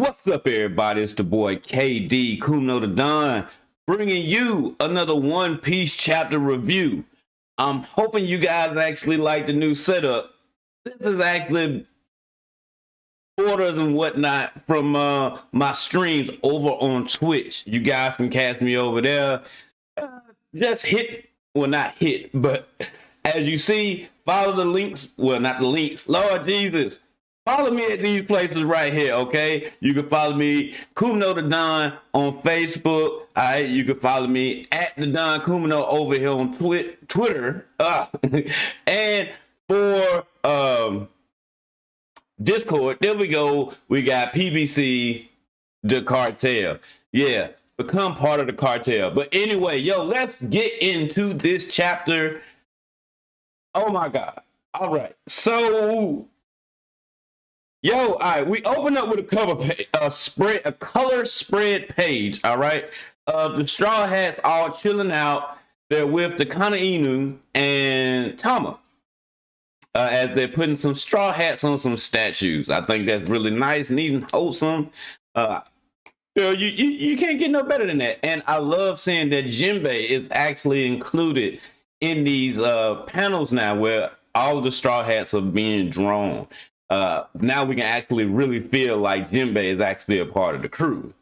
What's up, everybody? It's the boy KD Kumano the Don, bringing you another One Piece chapter review. I'm hoping you guys actually like the new setup. This is actually orders and whatnot from my streams over on Twitch. You guys can catch me over there. Just hit, well, not hit, but as you see, follow the links. Well, not the links. Lord Jesus. Follow me at these places right here, okay? You can follow me, Kumano the Don, on Facebook. All right, you can follow me at the Don Kumano over here on Twitter. And for Discord, there we go. We got PBC, the cartel. Yeah, become part of the cartel. But anyway, yo, let's get into this chapter. Oh my God. All right, so. Yo, all right, we open up with a cover page, a color spread page, all right? The Straw Hats all chilling out. They're with the Kana Inu and Tama as they're putting some straw hats on some statues. I think that's really nice, neat, and wholesome. You can't get no better than that. And I love seeing that Jinbei is actually included in these panels now where all of the straw hats are being drawn. Now we can actually really feel like Jinbei is actually a part of the crew.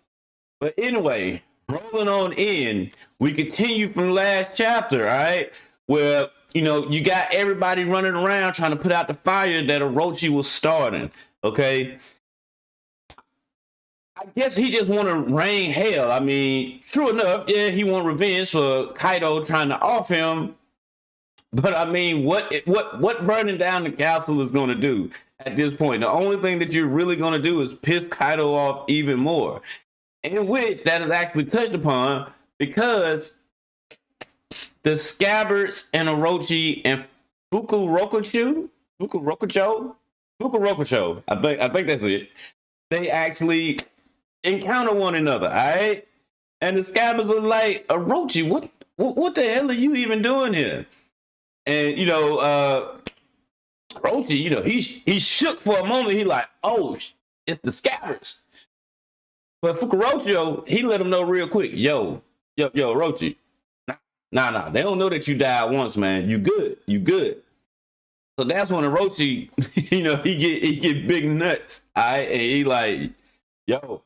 But anyway, rolling on in, we continue from last chapter, all right? Where, you know, you got everybody running around trying to put out the fire that Orochi was starting, okay? I guess he just want to rain hell. I mean, true enough, yeah, he want revenge for Kaido trying to off him. But I mean, what burning down the castle is going to do? At this point, the only thing that you're really going to do is piss Kaido off even more, in which that is actually touched upon because the Scabbards and Orochi and Fukurokucho, I think that's it. They actually encounter one another, all right? And the Scabbards are like, Orochi, what the hell are you even doing here? And you know, Orochi, you know, he shook for a moment. He like, oh, it's the Scabbards. But Fukurokucho, he let him know real quick, yo, Orochi, nah, they don't know that you died once, man. You good. So that's when Orochi, you know, he get big nuts, all right? And he like, yo,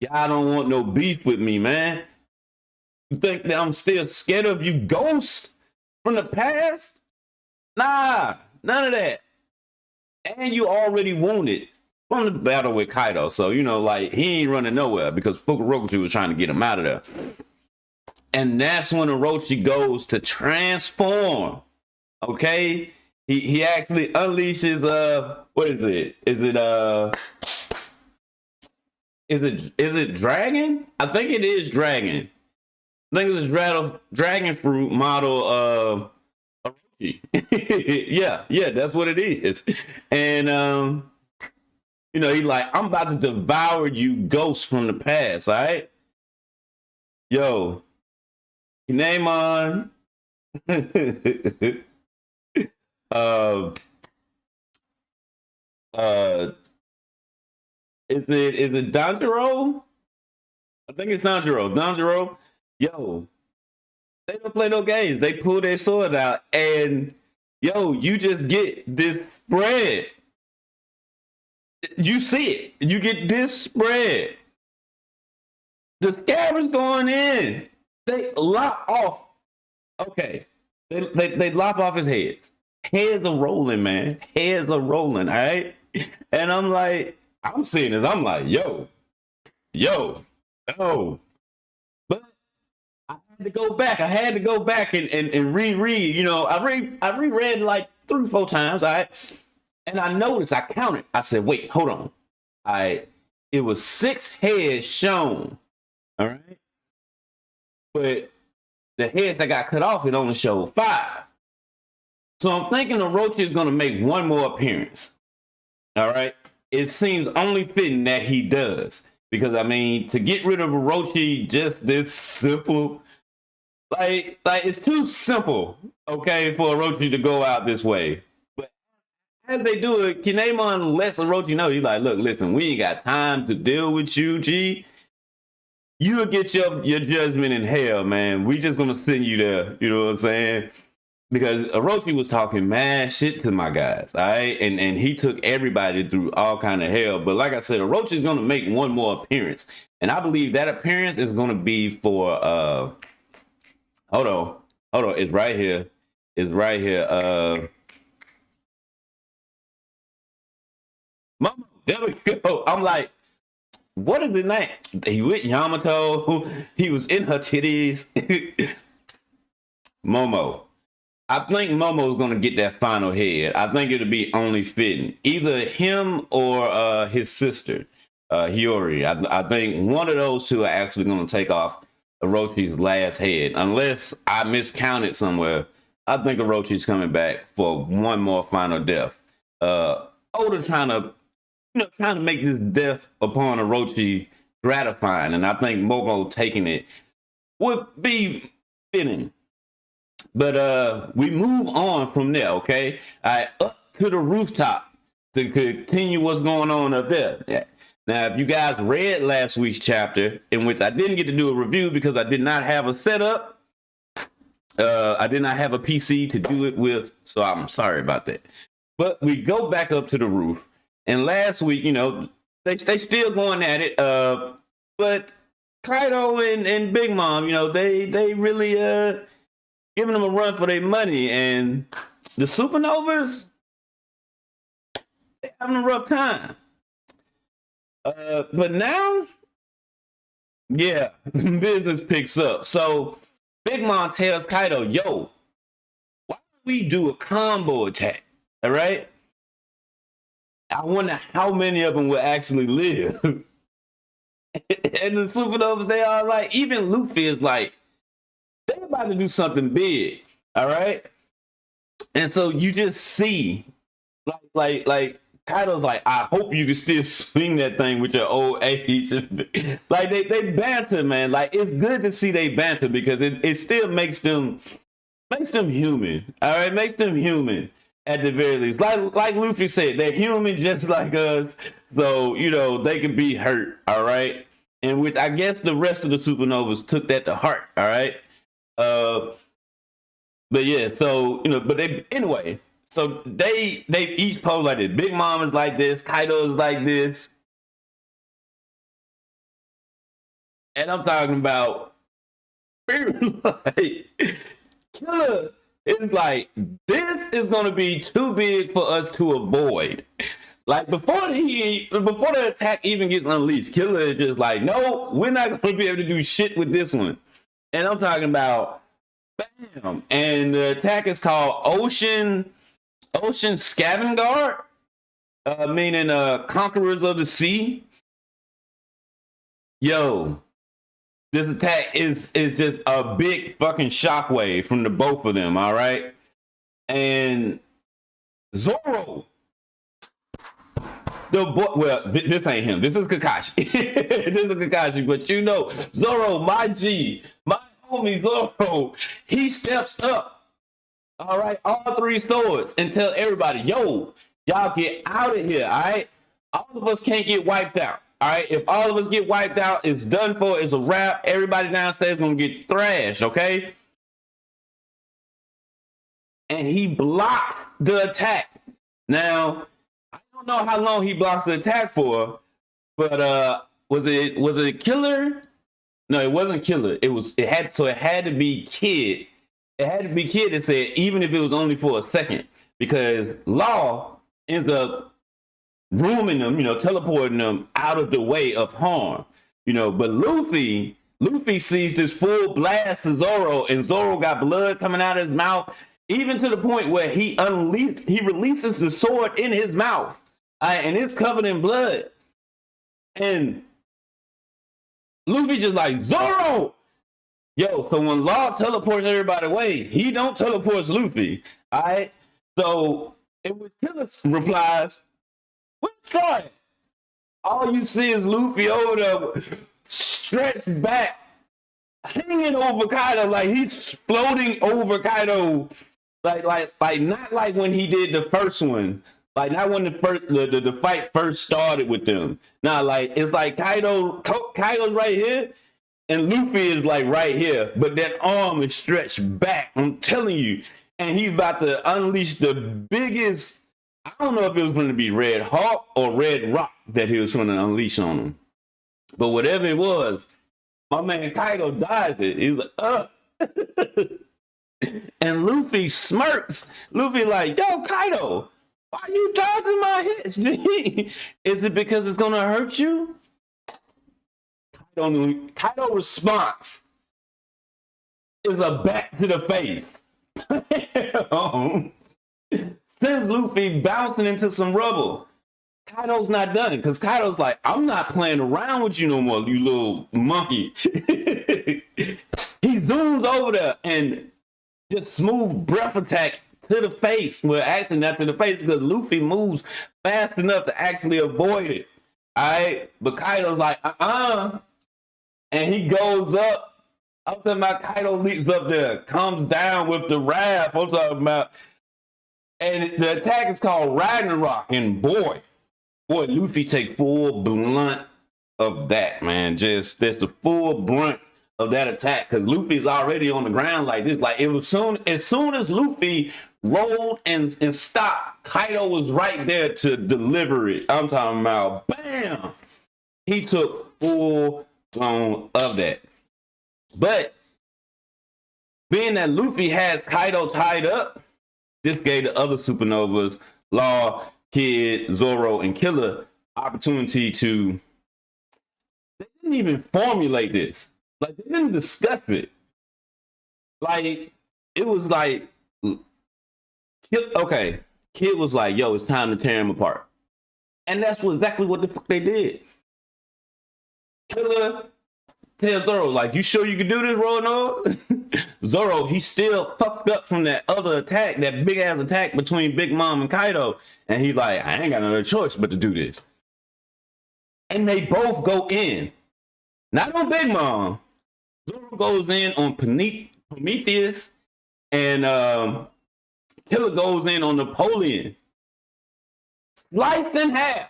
y'all don't want no beef with me, man. You think that I'm still scared of you, ghost from the past? Nah, none of that. And you already wounded from the battle with Kaido. So, you know, like, he ain't running nowhere because Fukurokucho was trying to get him out of there. And that's when Orochi goes to transform. Okay? He actually unleashes, what is it? Is it dragon? I think it is dragon. I think it's a dragon fruit model, yeah, that's what it is. And you know, he's like, I'm about to devour you ghosts from the past, all right? Yo, Kinemon. Is it Danjiro? I think it's Danjiro. Yo, they don't play no games. They pull their sword out, and yo, you just get this spread. You see it. You get this spread. The Scabbards going in. They lop off. Okay, they lop off his heads. Heads are rolling, man. Heads are rolling. All right, and I'm like, I'm seeing this. I'm like, yo. To go back. I had to go back and reread. You know, I reread like 3-4 times. All right. And I noticed, I counted. I said, wait, hold on. It was 6 heads shown. All right. But the heads that got cut off, it only showed 5. So I'm thinking Orochi is going to make one more appearance. All right. It seems only fitting that he does. Because, I mean, to get rid of Orochi just this simple, like it's too simple, okay, for Orochi to go out this way. But as they do it, Kinemon lets Orochi know, he's like, look, listen, we ain't got time to deal with you, G. You'll get your judgment in hell, man. We just gonna send you there. You know what I'm saying? Because Orochi was talking mad shit to my guys, all right? And he took everybody through all kind of hell. But like I said, Orochi's gonna make one more appearance. And I believe that appearance is gonna be for hold on. It's right here. It's right here. Mama, there we go. I'm like, what is the name? He with Yamato. He was in her titties. Momo. I think Momo's gonna get that final head. I think it'll be only fitting. Either him or his sister, Hiyori. I think one of those two are actually gonna take off Orochi's last head. Unless I miscounted somewhere. I think Orochi's coming back for one more final death. Oda trying to make this death upon Orochi gratifying, and I think Momo taking it would be fitting. But we move on from there, okay? All right, up to the rooftop to continue what's going on up there. Yeah. Now, if you guys read last week's chapter, in which I didn't get to do a review because I did not have a setup, I did not have a PC to do it with, so I'm sorry about that. But we go back up to the roof. And last week, they still going at it. But Kaido and Big Mom, they really giving them a run for their money. And the Supernovas, they having a rough time. But now, yeah, business picks up. So Big Mom tells Kaido, yo, why don't we do a combo attack? All right? I wonder how many of them will actually live. And the Supernovas, they are like, even Luffy is like, they're about to do something big. All right. And so you just see, like Kaido's like, I hope you can still swing that thing with your old age. Like they banter, man. Like it's good to see they banter because it still makes them human. All right, makes them human. At the very least, like Luffy said, they're human just like us, so they could be hurt, all right. And which I guess the rest of the Supernovas took that to heart, all right. But yeah, so but anyway, so they each pose like this. Big Mom is like this, Kaido is like this, and I'm talking about like Killer. It's like, this is going to be too big for us to avoid. Like, before the attack even gets unleashed, Killer is just like, no, we're not going to be able to do shit with this one. And I'm talking about, bam. And the attack is called Ocean Scavenging Guard, meaning Conquerors of the Sea. Yo. This attack is just a big fucking shockwave from the both of them, all right? And Zoro, this ain't him. This is Kakashi. This is Kakashi, but Zoro, my G, my homie Zoro, he steps up, all right? All three swords and tell everybody, yo, y'all get out of here, all right? All of us can't get wiped out. All right, if all of us get wiped out, it's done for. It's a wrap. Everybody downstairs gonna get thrashed, okay? And he blocks the attack. Now, I don't know how long he blocks the attack for, but was it Killer? No, it wasn't Killer. It had to be Kid. It had to be Kid that said even if it was only for a second, because Law ends up rooming them, teleporting them out of the way of harm, but Luffy sees this full blast of Zoro, and Zoro got blood coming out of his mouth, even to the point where he releases the sword in his mouth, and it's covered in blood. And Luffy just like, Zoro! Yo, so when Law teleports everybody away, he don't teleport Luffy, all right? So, and when Killer replies, what's that? All you see is Luffy over there, stretched back, hanging over Kaido, like he's floating over Kaido, like not like when he did the first one, Like not when the fight first started with them. Now like it's like Kaido's right here, and Luffy is like right here, but that arm is stretched back. I'm telling you, and he's about to unleash the biggest. I don't know if it was going to be Red Hawk or Red Rock that he was going to unleash on him, but whatever it was, my man Kaido dies it. He's like, and Luffy smirks. Luffy like, yo, Kaido, why are you dodging my hits? Is it because it's gonna hurt you? Kaido response is a back to the face. Sends Luffy bouncing into some rubble. Kaido's not done because Kaido's like, I'm not playing around with you no more, you little monkey. He zooms over there and just smooth breath attack to the face. Well, actually not to the face because Luffy moves fast enough to actually avoid it. All right, but Kaido's like, and he goes up. I'm talking about Kaido leaps up there, comes down with the wrath. I'm talking about, and the attack is called Ragnarok. And boy, Luffy take full blunt of that, man. Just that's the full brunt of that attack because Luffy's already on the ground like this. Like it was as soon as Luffy rolled and stopped, Kaido was right there to deliver it. I'm talking about bam. He took full blown of that. But being that Luffy has Kaido tied up, this gave the other Supernovas, Law, Kid, Zoro, and Killer opportunity to. They didn't even formulate this. Like they didn't discuss it. Like it was like, okay, Kid was like, "Yo, it's time to tear him apart," and that's exactly what the fuck they did. Killer tells Zoro, "Like, you sure you can do this, Roanoke?" Zoro, he still fucked up from that other attack, that big ass attack between Big Mom and Kaido, and he's like, "I ain't got no choice but to do this." And they both go in, not on Big Mom. Zoro goes in on Prometheus, and Killer goes in on Napoleon. Sliced in half.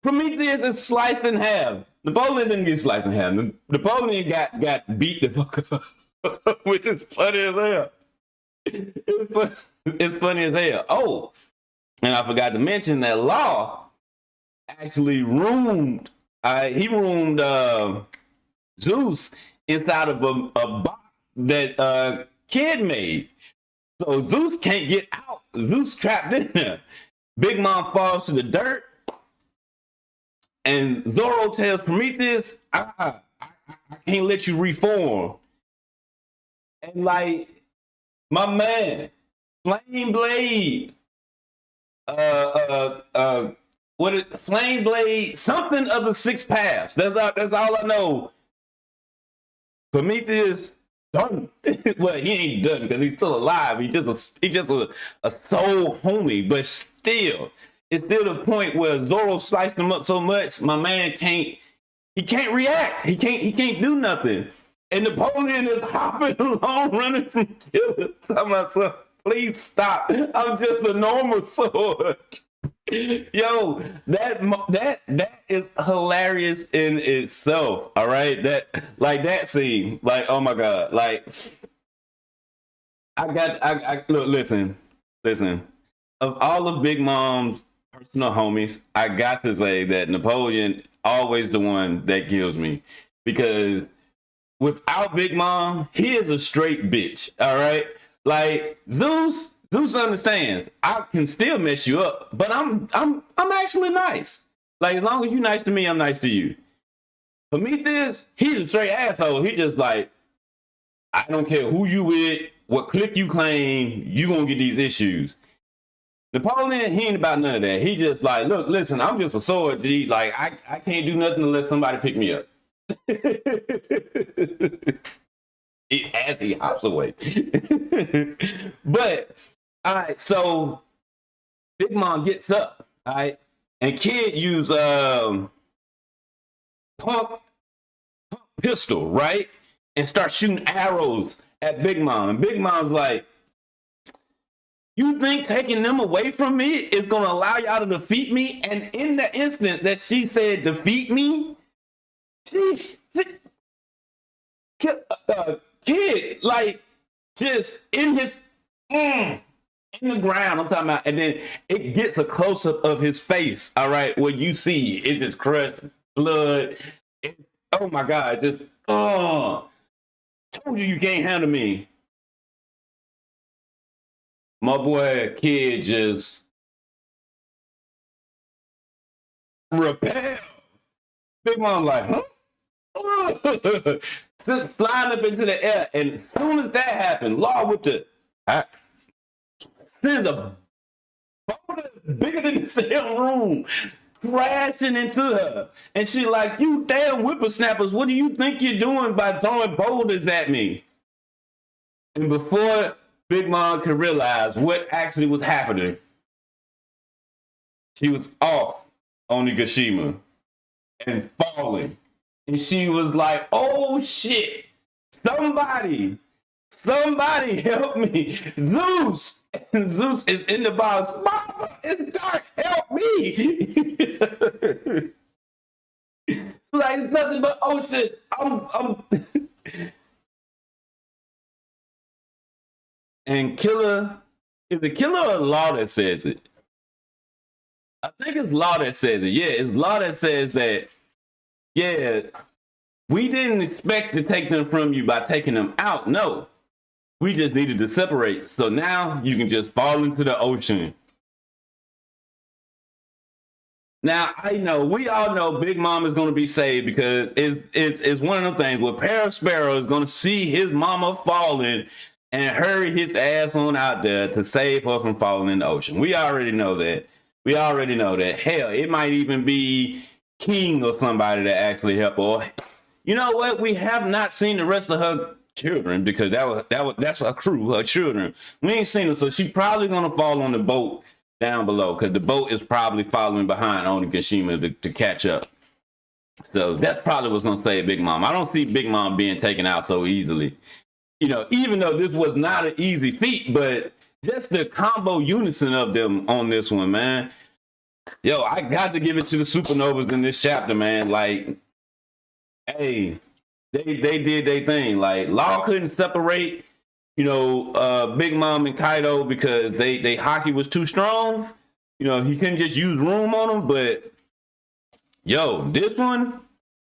Prometheus is sliced in half. Napoleon didn't get sliced in half. Napoleon got beat the fuck up, which is funny as hell. It's funny as hell. Oh, and I forgot to mention that Law actually roomed. He roomed Zeus inside of a box that Kid made. So Zeus can't get out. Zeus trapped in there. Big Mom falls to the dirt. And Zoro tells Prometheus, I can't let you reform. And like, my man, Flame Blade, Flame Blade, something of the six paths. That's all I know. Prometheus done. Well, he ain't done because he's still alive. He's just a soul homie, but still. It's still the point where Zoro sliced him up so much, my man can't react. He can't do nothing. And Napoleon is hopping along, running from Killer. Tell myself, please stop. I'm just a normal sword. Yo, that is hilarious in itself. All right, that scene, like, oh my god, like, I look, listen. Of all of Big Mom's personal homies, I got to say that Napoleon always the one that kills me because without Big Mom, he is a straight bitch. All right, like Zeus understands I can still mess you up, but I'm actually nice. Like as long as you're nice to me, I'm nice to you. Prometheus, he's a straight asshole. He just like, I don't care who you with, what clique you claim, you gonna get these issues. Napoleon, he ain't about none of that. He just like, look, listen, I'm just a sword, G. Like, I can't do nothing unless somebody pick me up. As he hops away. But, all right, so Big Mom gets up, all right, and Kid use pump pistol, right, and start shooting arrows at Big Mom. And Big Mom's like, You think taking them away from me is going to allow y'all to defeat me? And in the instant that she said defeat me, kid, like, just in his, in the ground, I'm talking about. And then it gets a close-up of his face, all right, where you see it's just crushed blood. Oh, my God, just, told you can't handle me. My boy Kid just repelled. Big Mom like, huh? Flying up into the air, and as soon as that happened, Law with the sends a boulder bigger than the damn room crashing into her, and she like, you damn whippersnappers, what do you think you're doing by throwing boulders at me? And before Big Mom could realize what actually was happening, she was off Onigashima and falling. And she was like, oh shit, somebody help me. Zeus! And Zeus is in the box. Mama, it's dark, help me. Like, it's nothing but ocean. I'm And Killer, is it Killer or Law that says it? I think it's Law that says it. Yeah, it's Law that says that, yeah, we didn't expect to take them from you by taking them out. No, we just needed to separate. So now you can just fall into the ocean. Now, I know, we all know Big Mom is going to be saved because it's one of them things where Paris Sparrow is going to see his mama falling and hurry his ass on out there to save her from falling in the ocean. We already know that. We already know that. Hell, it might even be King or somebody that actually help her. You know what? We have not seen the rest of her children because that's her crew, her children. We ain't seen her, so she probably gonna fall on the boat down below because the boat is probably following behind Onigashima to catch up. So that's probably what's gonna save Big Mom. I don't see Big Mom being taken out so easily. You know, even though this was not an easy feat, but just the combo unison of them on this one, man. Yo, I got to give it to the Supernovas in this chapter, man. Like, hey, they did their thing. Like, Law couldn't separate, you know, Big Mom and Kaido because they hockey was too strong. You know, he couldn't just use room on them. But yo, this one,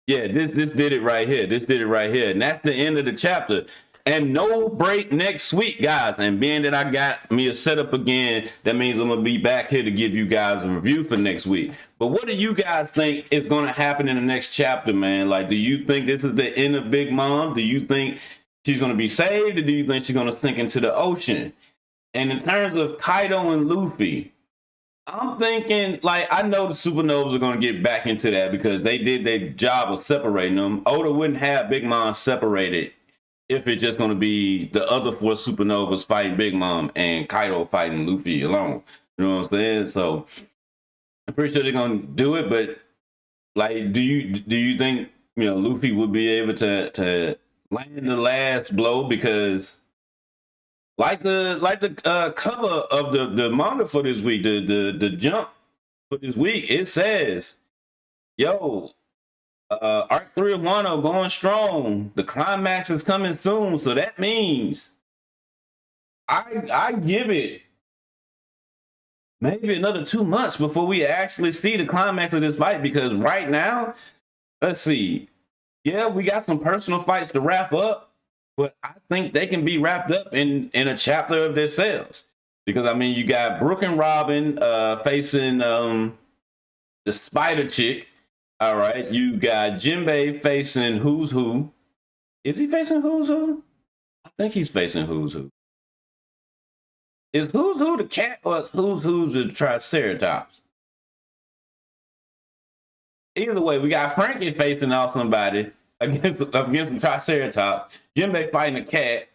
yeah, this did it right here. This did it right here, and that's the end of the chapter. And no break next week, guys. And being that I got me a setup again, that means I'm going to be back here to give you guys a review for next week. But what do you guys think is going to happen in the next chapter, man? Like, do you think this is the end of Big Mom? Do you think she's going to be saved? Or do you think she's going to sink into the ocean? And in terms of Kaido and Luffy, I'm thinking, like, I know the Supernovas are going to get back into that because they did their job of separating them. Oda wouldn't have Big Mom separated if it's just going to be the other four Supernovas fighting Big Mom and Kaido fighting Luffy alone. You know what I'm saying? So I'm pretty sure they're going to do it, but like, do you think, you know, Luffy would be able to land the last blow? Because like the cover of the manga for this week, the jump for this week, it says, yo, Arc 3 of Wano going strong. The climax is coming soon. So that means I give it maybe another 2 months before we actually see the climax of this fight. Because right now, let's see. Yeah, we got some personal fights to wrap up, but I think they can be wrapped up in a chapter of themselves. Because, I mean, you got Brook and Robin facing the Spider Chick. All right, you got Jinbei facing Who's Who. Is he facing Who's Who? I think he's facing Who's Who. Is Who's Who the cat or is Who's Who the Triceratops? Either way, we got Frankie facing off somebody against the Triceratops. Jinbei fighting a cat.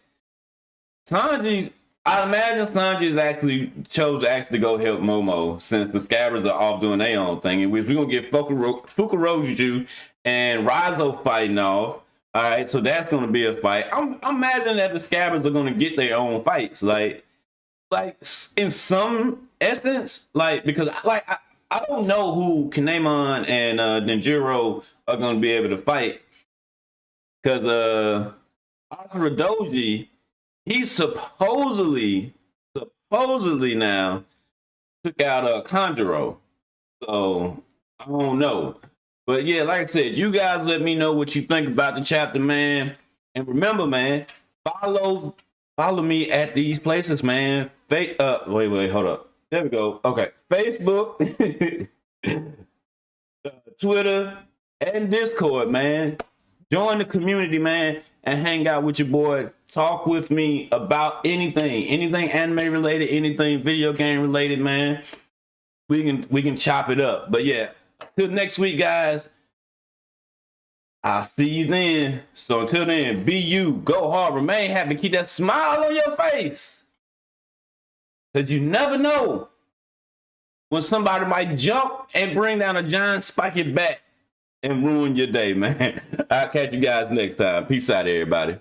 Sanji, I imagine Sanji actually chose to actually go help Momo since the Scabbards are off doing their own thing. And we're going to get Fukuroju and Raizo fighting off. All right, so that's going to be a fight. I'm imagining that the Scabbards are going to get their own fights. Like like in some essence, like because I don't know who Kinemon and Denjiro are gonna be able to fight because Asura Doji, he supposedly now took out Kanjuro. So I don't know. But yeah, like I said, you guys let me know what you think about the chapter, man. And remember, man, follow me at these places, man. Wait, hold up. There we go. Okay. Facebook, Twitter, and Discord, man. Join the community, man, and hang out with your boy. Talk with me about anything anime related, anything video game related, man. We can chop it up. But yeah, till next week, guys. I'll see you then. So until then, be you, go hard, remain happy, keep that smile on your face. Because you never know when somebody might jump and bring down a giant spiky bat and ruin your day, man. I'll catch you guys next time. Peace out, everybody.